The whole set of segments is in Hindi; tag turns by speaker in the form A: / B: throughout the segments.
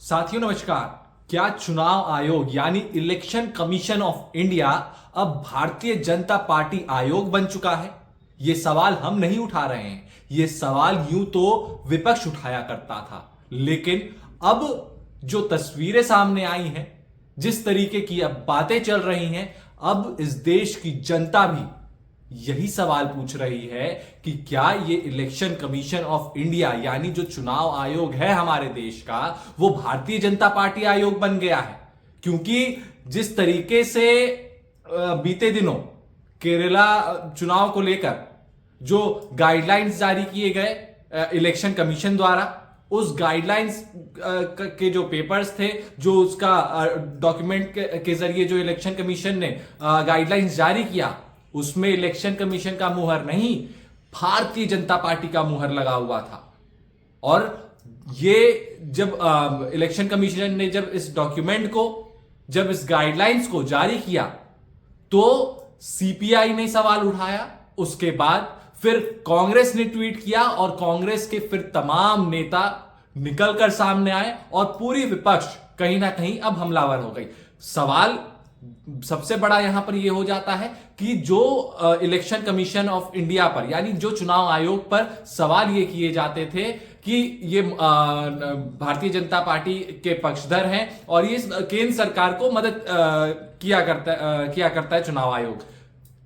A: साथियों नमस्कार। क्या चुनाव आयोग यानी इलेक्शन कमीशन ऑफ इंडिया अब भारतीय जनता पार्टी आयोग बन चुका है? यह सवाल हम नहीं उठा रहे हैं। यह सवाल यूं तो विपक्ष उठाया करता था, लेकिन अब जो तस्वीरें सामने आई हैं, जिस तरीके की अब बातें चल रही हैं, अब इस देश की जनता भी यही सवाल पूछ रही है कि क्या ये इलेक्शन कमीशन ऑफ इंडिया यानी जो चुनाव आयोग है हमारे देश का, वो भारतीय जनता पार्टी आयोग बन गया है? क्योंकि जिस तरीके से बीते दिनों केरला चुनाव को लेकर जो गाइडलाइंस जारी किए गए इलेक्शन कमीशन द्वारा, उस गाइडलाइंस के जो पेपर्स थे, जो उसका डॉक्यूमेंट के जरिए जो इलेक्शन कमीशन ने गाइडलाइंस जारी किया, उसमें इलेक्शन कमीशन का मुहर नहीं, भारतीय जनता पार्टी का मुहर लगा हुआ था। और ये जब इलेक्शन कमीशन ने जब इस डॉक्यूमेंट को, जब इस गाइडलाइंस को जारी किया, तो सीपीआई ने सवाल उठाया। उसके बाद फिर कांग्रेस ने ट्वीट किया और कांग्रेस के फिर तमाम नेता निकलकर सामने आए और पूरी विपक्ष कहीं ना कहीं अब हमलावर हो गई। सवाल सबसे बड़ा यहां पर यह हो जाता है कि जो इलेक्शन कमीशन ऑफ इंडिया पर यानी जो चुनाव आयोग पर सवाल ये किए जाते थे कि ये भारतीय जनता पार्टी के पक्षधर हैं और ये केंद्र सरकार को मदद किया करता है चुनाव आयोग,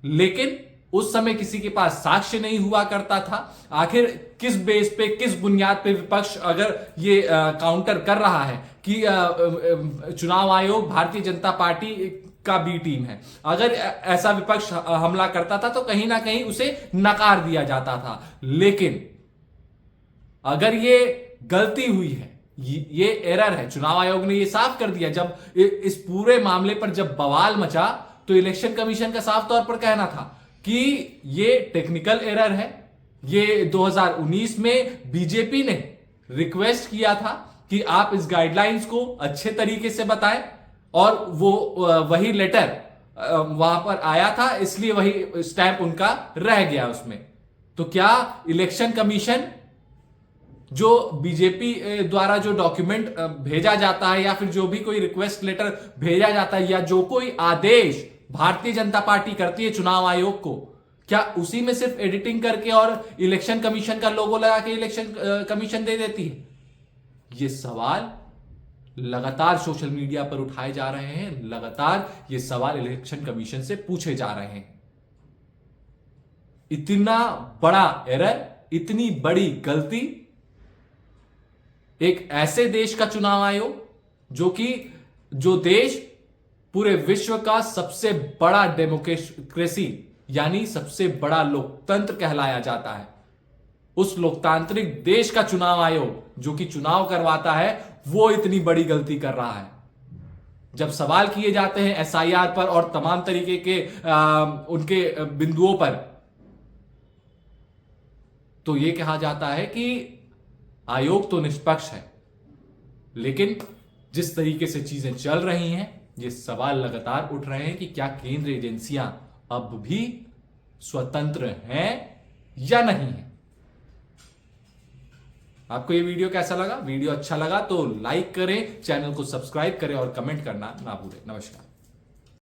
A: लेकिन उस समय किसी के पास साक्ष्य नहीं हुआ करता था। आखिर किस बेस पे, किस बुनियाद पे विपक्ष अगर ये काउंटर कर रहा है कि चुनाव आयोग भारतीय जनता पार्टी का बी टीम है, अगर ऐसा विपक्ष हमला करता था तो कहीं ना कहीं उसे नकार दिया जाता था। लेकिन अगर ये गलती हुई है, ये एरर है, चुनाव आयोग ने ये साफ कर दिया। जब इस पूरे मामले पर जब बवाल मचा तो इलेक्शन कमीशन का साफ तौर पर कहना था कि ये टेक्निकल एरर है। ये 2019 में बीजेपी ने रिक्वेस्ट किया था कि आप इस गाइडलाइंस को अच्छे तरीके से बताएं, और वो वही लेटर वहां पर आया था, इसलिए वही स्टैंप उनका रह गया उसमें। तो क्या इलेक्शन कमीशन जो बीजेपी द्वारा जो डॉक्यूमेंट भेजा जाता है या फिर जो भी कोई रिक्वेस्ट लेटर भेजा जाता है या जो कोई आदेश भारतीय जनता पार्टी करती है चुनाव आयोग को, क्या उसी में सिर्फ एडिटिंग करके और इलेक्शन कमीशन का लोगो लगा के इलेक्शन कमीशन दे देती है? ये सवाल लगातार सोशल मीडिया पर उठाए जा रहे हैं, लगातार ये सवाल इलेक्शन कमीशन से पूछे जा रहे हैं। इतना बड़ा एरर, इतनी बड़ी गलती एक ऐसे देश का चुनाव आयोग जो देश पूरे विश्व का सबसे बड़ा डेमोक्रेसी यानी सबसे बड़ा लोकतंत्र कहलाया जाता है, उस लोकतांत्रिक देश का चुनाव आयोग जो कि चुनाव करवाता है, वो इतनी बड़ी गलती कर रहा है। जब सवाल किए जाते हैं एसआईआर पर और तमाम तरीके के उनके बिंदुओं पर, तो यह कहा जाता है कि आयोग तो निष्पक्ष है, लेकिन जिस तरीके से चीजें चल रही हैं, ये सवाल लगातार उठ रहे हैं कि क्या केंद्र एजेंसियां अब भी स्वतंत्र हैं या नहीं है। आपको ये वीडियो कैसा लगा? वीडियो अच्छा लगा तो लाइक करें, चैनल को सब्सक्राइब करें और कमेंट करना ना भूलें। नमस्कार।